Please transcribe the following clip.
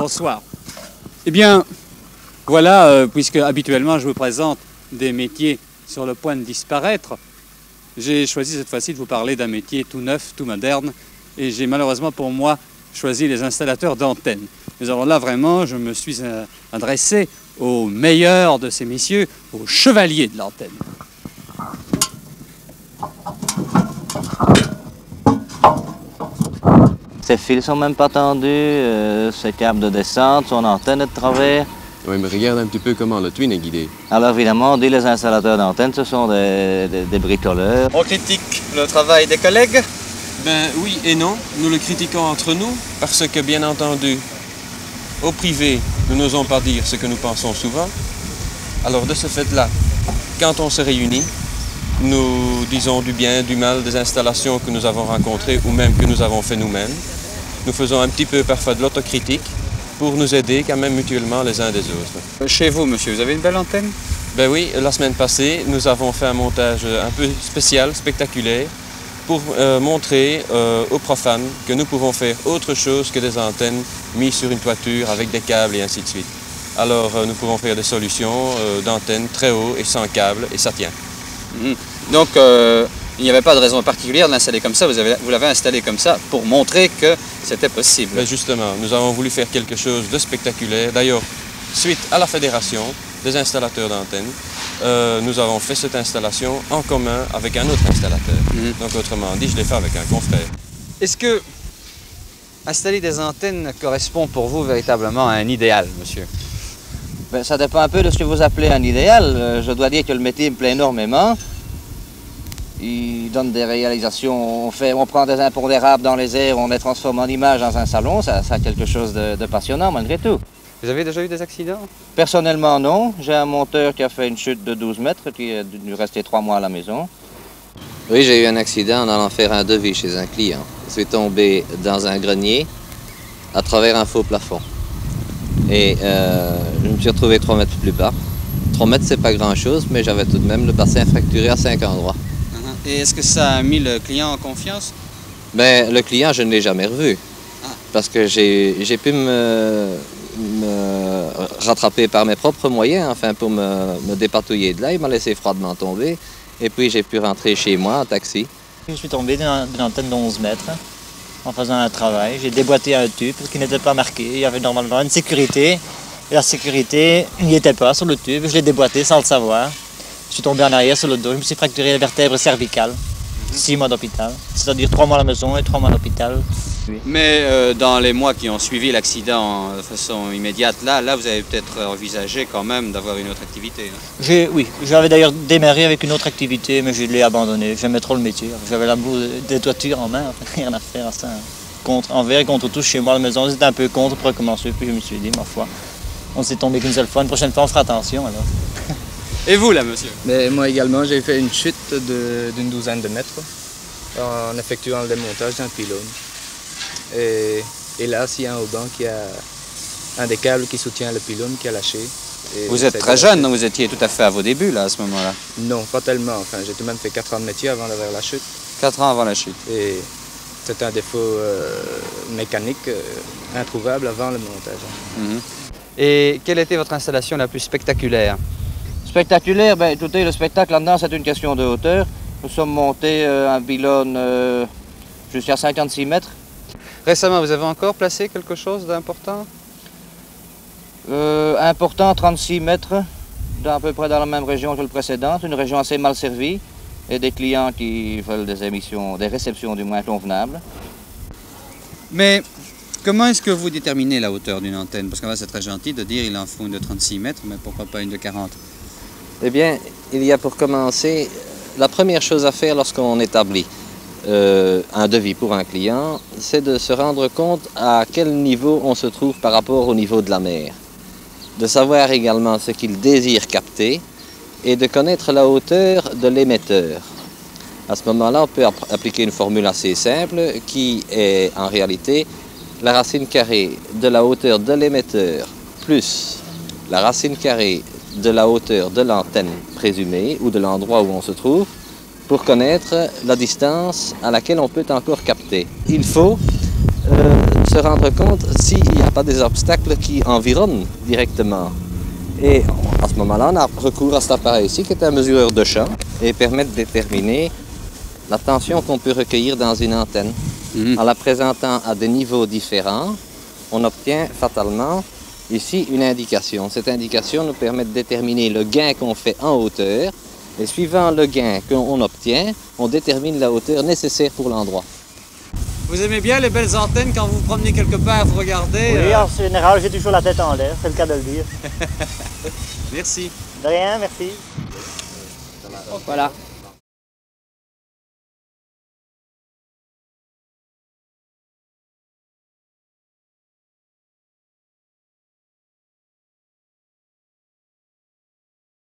Bonsoir. Eh bien, voilà, puisque habituellement je vous présente des métiers sur le point de disparaître, j'ai choisi cette fois-ci de vous parler d'un métier tout neuf, tout moderne, et j'ai malheureusement pour moi choisi les installateurs d'antennes. Mais alors là, vraiment, je me suis adressé au meilleur de ces messieurs, aux chevaliers de l'antenne. Ces fils sont même pas tendus, ces câbles de descente, son antenne est de travers. Oui, mais regarde un petit peu comment le twin est guidé. Alors évidemment, on dit les installateurs d'antennes, ce sont des bricoleurs. On critique le travail des collègues? Ben oui et non, nous le critiquons entre nous parce que, bien entendu, au privé, nous n'osons pas dire ce que nous pensons souvent. Alors de ce fait-là, quand on se réunit, nous disons du bien, du mal des installations que nous avons rencontrées ou même que nous avons fait nous-mêmes. Nous faisons un petit peu parfois de l'autocritique pour nous aider quand même mutuellement les uns des autres. Chez vous, monsieur, vous avez une belle antenne? Ben oui, la semaine passée, nous avons fait un montage un peu spécial, spectaculaire, pour montrer aux profanes que nous pouvons faire autre chose que des antennes mises sur une toiture avec des câbles et ainsi de suite. Alors nous pouvons faire des solutions d'antennes très haut et sans câble et ça tient. Donc, il n'y avait pas de raison particulière de l'installer comme ça, vous l'avez installé comme ça pour montrer que c'était possible. Ben justement, nous avons voulu faire quelque chose de spectaculaire. D'ailleurs, suite à la Fédération des installateurs d'antennes, nous avons fait cette installation en commun avec un autre installateur. Donc autrement dit, je l'ai fait avec un confrère. Est-ce que installer des antennes correspond pour vous véritablement à un idéal, monsieur? Ben, ça dépend un peu de ce que vous appelez un idéal. Je dois dire que le métier me plaît énormément. Il donne des réalisations, on prend des impondérables dans les airs, on les transforme en images dans un salon, ça a quelque chose de passionnant malgré tout. Vous avez déjà eu des accidents? Personnellement non, j'ai un monteur qui a fait une chute de 12 mètres, qui est dû rester 3 mois à la maison. Oui, j'ai eu un accident en allant faire un devis chez un client. Je suis tombé dans un grenier à travers un faux plafond. Et je me suis retrouvé 3 mètres plus bas. 3 mètres, c'est pas grand-chose, mais j'avais tout de même le bassin fracturé à 5 endroits. Et est-ce que ça a mis le client en confiance? Ben, le client, je ne l'ai jamais revu. Parce que j'ai pu me rattraper par mes propres moyens, enfin pour me dépatouiller de là. Il m'a laissé froidement tomber. Et puis j'ai pu rentrer chez moi en taxi. Je suis tombé d'une antenne de 11 mètres en faisant un travail. J'ai déboîté un tube parce qu'il n'était pas marqué. Il y avait normalement une sécurité. Et la sécurité n'y était pas sur le tube. Je l'ai déboîté sans le savoir. Je suis tombé en arrière sur le dos. Je me suis fracturé la vertèbre cervicale. 6 mois d'hôpital. C'est-à-dire 3 mois à la maison et 3 mois d'hôpital. Mais dans les mois qui ont suivi l'accident de façon immédiate, là vous avez peut-être envisagé quand même d'avoir une autre activité. Oui, j'avais d'ailleurs démarré avec une autre activité, mais je l'ai abandonné. J'aimais trop le métier. J'avais l'amour des toitures en main, rien à faire à ça. Envers et contre tous, chez moi à la maison, j'étais un peu contre pour recommencer. Puis je me suis dit, ma foi, on s'est tombé qu'une seule fois. Une prochaine fois, on fera attention alors. Et vous là, monsieur? Mais moi également, j'ai fait une chute d'une douzaine de mètres en effectuant le démontage d'un pylône. Et là, il y a un auban qui a un des câbles qui soutient le pylône qui a lâché. Vous êtes très jeune, donc vous étiez tout à fait à vos débuts là, à ce moment-là? Non, pas tellement. Enfin, j'ai tout de même fait 4 ans de métier avant d'avoir la chute. 4 ans avant la chute. Et c'est un défaut mécanique introuvable avant le montage. Et quelle était votre installation la plus spectaculaire? Spectaculaire, ben écoutez, le spectacle là-dedans, c'est une question de hauteur. Nous sommes montés un pylône jusqu'à 56 mètres. Récemment, vous avez encore placé quelque chose d'important? Important, 36 mètres, à peu près dans la même région que le précédent. C'est une région assez mal servie et des clients qui veulent des réceptions du moins convenables. Mais comment est-ce que vous déterminez la hauteur d'une antenne? Parce que là, c'est très gentil de dire il en faut une de 36 mètres, mais pourquoi pas une de 40? Eh bien, il y a pour commencer, la première chose à faire lorsqu'on établit un devis pour un client, c'est de se rendre compte à quel niveau on se trouve par rapport au niveau de la mer. De savoir également ce qu'il désire capter et de connaître la hauteur de l'émetteur. À ce moment-là, on peut appliquer une formule assez simple qui est en réalité la racine carrée de la hauteur de l'émetteur plus la racine carrée de la hauteur de l'antenne présumée ou de l'endroit où on se trouve pour connaître la distance à laquelle on peut encore capter. Il faut se rendre compte s'il n'y a pas des obstacles qui environnent directement. Et à ce moment-là, on a recours à cet appareil ici qui est un mesureur de champ et permet de déterminer la tension qu'on peut recueillir dans une antenne. En la présentant à des niveaux différents, on obtient fatalement ici une indication. Cette indication nous permet de déterminer le gain qu'on fait en hauteur et suivant le gain qu'on obtient, on détermine la hauteur nécessaire pour l'endroit. Vous aimez bien les belles antennes quand vous vous promenez quelque part, vous regardez Oui, en général, j'ai toujours la tête en l'air, c'est le cas de le dire. Merci. De rien, merci. Voilà.